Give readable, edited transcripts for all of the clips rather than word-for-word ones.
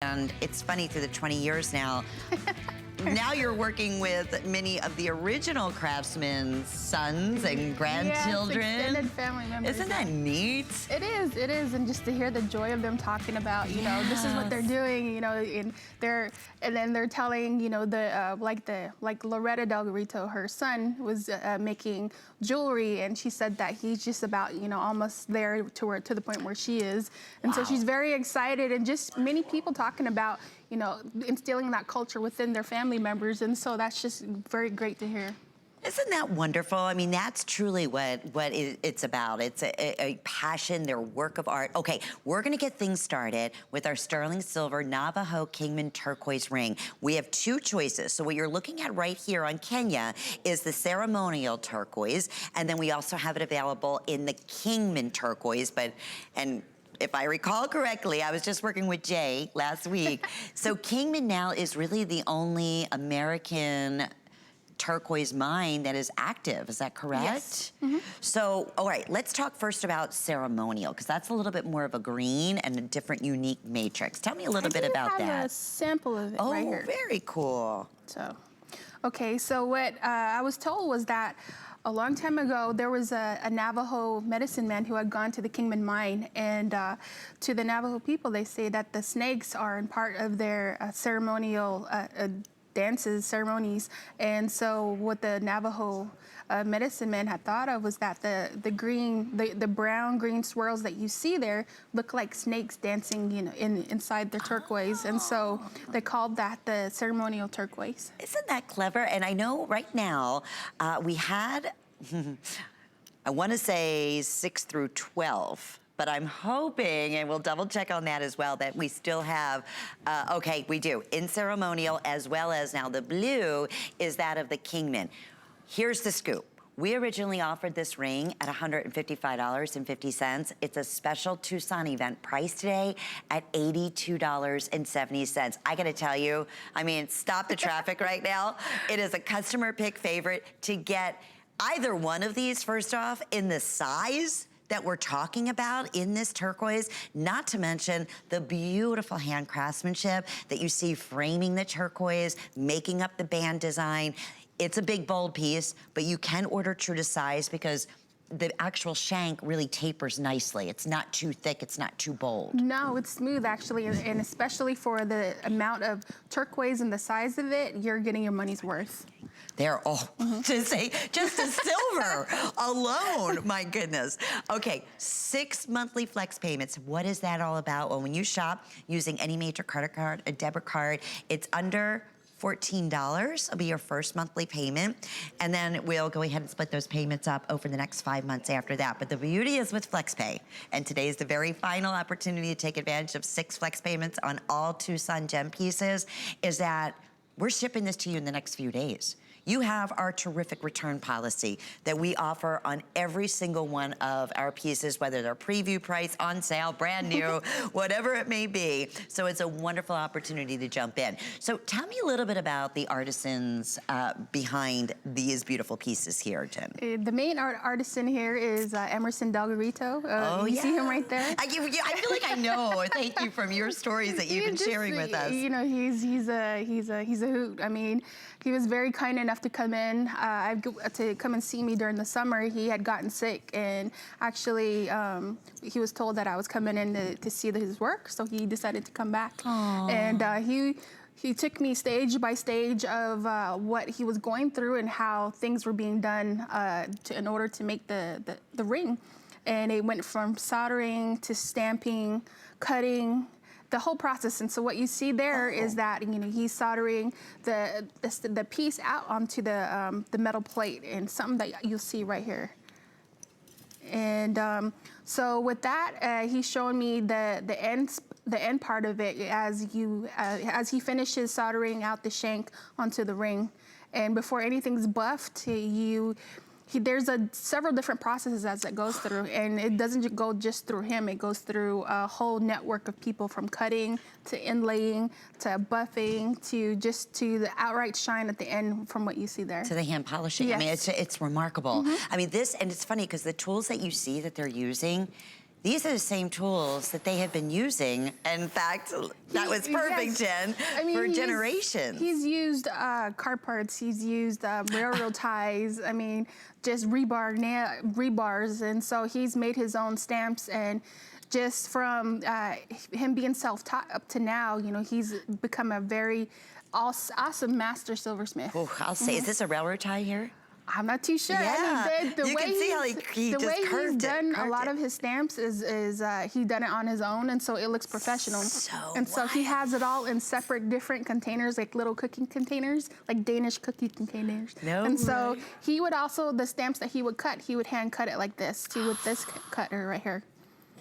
And it's funny, through the 20 years now, now you're working with many of the original craftsmen's sons and grandchildren. Yes, extended family members. Isn't that neat? It is, and just to hear the joy of them talking about, you know, this is what they're doing, you know, and then they're telling, you know, like Loretta Del Rito, her son was making jewelry, and she said that he's just about, you know, almost there to the point where she is, and so she's very excited, and just many people talking about, you know, instilling that culture within their family members, and so that's just very great to hear. Isn't that wonderful? I mean, that's truly what it's about. It's a passion, their work of art. Okay, we're gonna get things started with our sterling silver Navajo Kingman Turquoise ring. We have two choices. So what you're looking at right here on Kenya is the Ceremonial Turquoise, and then we also have it available in the Kingman Turquoise, and if I recall correctly, I was just working with Jay last week. So Kingman now is really the only American turquoise mine that is active, is that correct? Yes. So, all right, let's talk first about Ceremonial, because that's a little bit more of a green and a different unique matrix. Tell me a little bit about that. I have a sample of it right here. Oh, very cool. So, okay, so what I was told was that a long time ago, there was a Navajo medicine man who had gone to the Kingman mine, and to the Navajo people, they say that the snakes are in part of their ceremonial dances, ceremonies, and so what the Navajo medicine man had thought of was that the brown green swirls that you see there look like snakes dancing, you know, inside the turquoise, and so they called that the Ceremonial Turquoise. Isn't that clever? And I know right now we had, I want to say 6 through 12. But I'm hoping, and we'll double check on that as well, that we still have, okay, we do, in Ceremonial, as well as now the blue is that of the Kingman. Here's the scoop. We originally offered this ring at $155.50. It's a special Tucson event price today at $82.70. I gotta tell you, I mean, stop the traffic right now. It is a customer pick favorite to get either one of these, first off, in the size that we're talking about in this turquoise, not to mention the beautiful hand craftsmanship that you see framing the turquoise, making up the band design. It's a big, bold piece, but you can order true to size because the actual shank really tapers nicely. It's not too thick, it's not too bold. No, it's smooth actually, and especially for the amount of turquoise and the size of it, you're getting your money's worth. There, to say, just the silver alone, my goodness. Okay, 6 monthly flex payments. What is that all about? Well, when you shop using any major credit card, a debit card, it's under $14 will be your first monthly payment, and then we'll go ahead and split those payments up over the next 5 months after that. But the beauty is with FlexPay, and today is the very final opportunity to take advantage of 6 flex payments on all Tucson gem pieces, is that we're shipping this to you in the next few days. You have our terrific return policy that we offer on every single one of our pieces, whether they're preview price, on sale, brand new, whatever it may be. So it's a wonderful opportunity to jump in. So tell me a little bit about the artisans behind these beautiful pieces here, Jen. The main artisan here is Emerson Del Rito. You see him right there? I feel like I know. Thank you, from your stories that you've been sharing with us. You know, he's a hoot. I mean, he was very kind enough to come in to come and see me during the summer. He had gotten sick, and actually he was told that I was coming in to see his work, so he decided to come back. Aww. And he took me stage by stage of what he was going through and how things were being done in order to make the ring. And it went from soldering to stamping, cutting, the whole process. And so what you see there is that, you know, he's soldering the piece out onto the metal plate, and something that you'll see right here. And so with that, he's showing me the end part of it as he finishes soldering out the shank onto the ring. And before anything's buffed, there's several different processes as it goes through, and it doesn't go just through him. It goes through a whole network of people, from cutting to inlaying to buffing to the outright shine at the end from what you see there. To the hand polishing. Yes. I mean, it's remarkable. I mean, and it's funny because the tools that you see that they're using, these are the same tools that they have been using. In fact, that was perfect, yes. Jen, for generations. He's used car parts, he's used railroad ties, I mean, just rebars, and so he's made his own stamps, and just from him being self-taught up to now, you know, he's become a very awesome master silversmith. Oh, I'll say, is this a railroad tie here? I'm not too sure. Yeah, I mean, the you way can see how he the just way curved he's done it, a lot of his stamps is he done it on his own, and so it looks professional. So he has it all in separate, different containers, like little cooking containers, like Danish cookie containers. So he would also, the stamps that he would cut, he would hand cut it like this, see, with this cutter right here.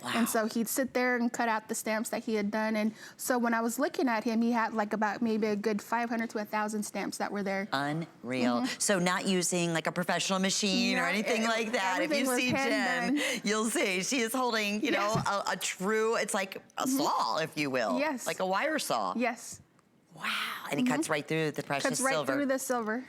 Wow. And so he'd sit there and cut out the stamps that he had done. And so when I was looking at him, he had like about maybe a good 500 to 1,000 stamps that were there. Unreal. So not using like a professional machine or anything like that. If you see Jen, you'll see she is holding, you know, a true, it's like a saw, if you will. Yes. Like a wire saw. Yes. Wow. And he cuts right through the precious silver. Cuts right through the silver.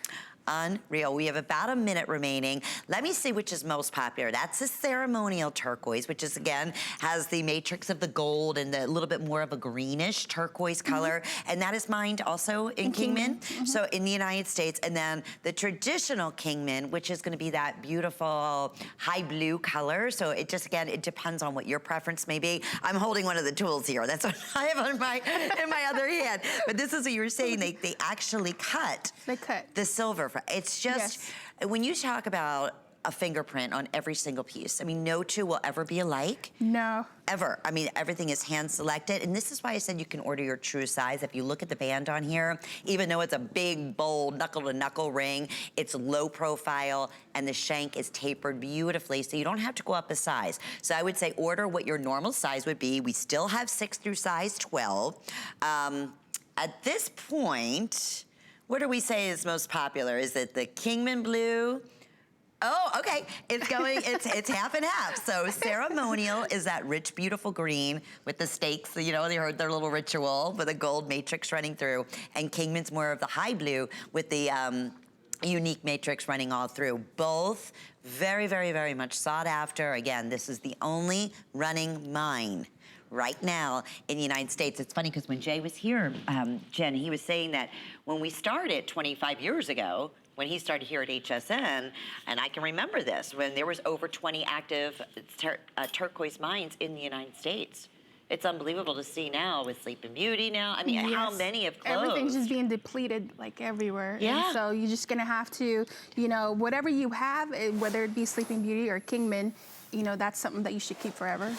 Unreal. We have about a minute remaining. Let me see which is most popular. That's the ceremonial turquoise, which is, again, has the matrix of the gold and the little bit more of a greenish turquoise color. And that is mined also in Kingman. So in the United States. And then the traditional Kingman, which is going to be that beautiful high blue color. So it just, again, it depends on what your preference may be. I'm holding one of the tools here. That's what I have in my other hand. But this is what you were saying. They actually cut. They cut The silver. It's just, when you talk about a fingerprint on every single piece, I mean, no two will ever be alike. No. Ever. I mean, everything is hand selected. And this is why I said you can order your true size. If you look at the band on here, even though it's a big, bold, knuckle-to-knuckle ring, it's low profile, and the shank is tapered beautifully, so you don't have to go up a size. So I would say order what your normal size would be. We still have 6 through size 12. At this point, what do we say is most popular? Is it the Kingman Blue? Oh, okay. It's going, it's half and half. So ceremonial is that rich, beautiful green with the stakes, you know, they heard their little ritual with a gold matrix running through. And Kingman's more of the high blue with the unique matrix running all through. Both very, very, very much sought after. Again, this is the only running mine right now in the United States. It's funny because when Jay was here, Jen, he was saying that when we started 25 years ago, when he started here at HSN, and I can remember this, when there was over 20 active turquoise mines in the United States. It's unbelievable to see now with Sleeping Beauty now. I mean, how many have closed? Everything's just being depleted like everywhere. Yeah. And so you're just gonna have to, you know, whatever you have, whether it be Sleeping Beauty or Kingman, you know, that's something that you should keep forever.